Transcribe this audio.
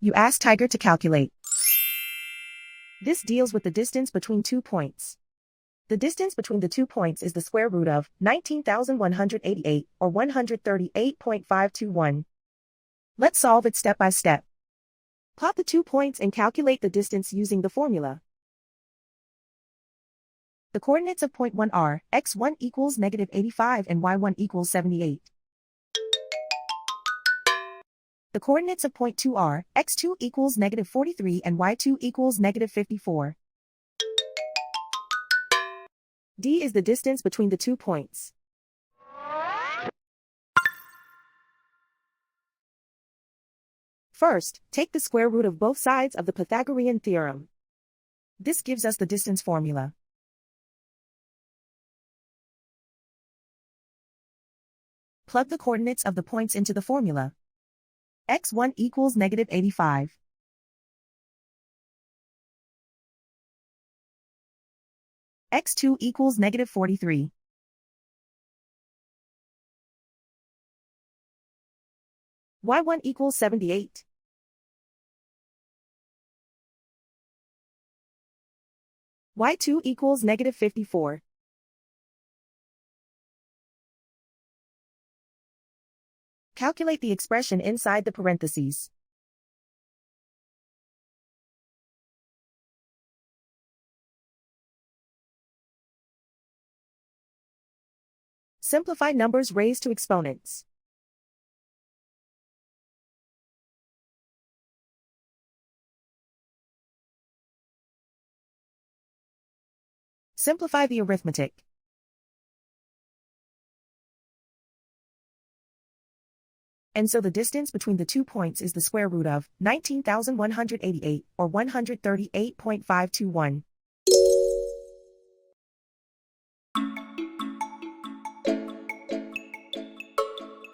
You ask Tiger to calculate. This deals with the distance between 2 points. The distance between the 2 points is the square root of 19,188, or 138.521. Let's solve it step by step. Plot the 2 points and calculate the distance using the formula. The coordinates of point 1 are x1 equals -85 and y1 equals 78. The coordinates of point 2 are x2 equals -43 and y2 equals -54. D is the distance between the 2 points. First, take the square root of both sides of the Pythagorean theorem. This gives us the distance formula. Plug the coordinates of the points into the formula. x1 equals -85. x2 equals -43. y1 equals 78. y2 equals -54. Calculate the expression inside the parentheses. Simplify numbers raised to exponents. Simplify the arithmetic. And so the distance between the 2 points is the square root of 19,188, or 138.521.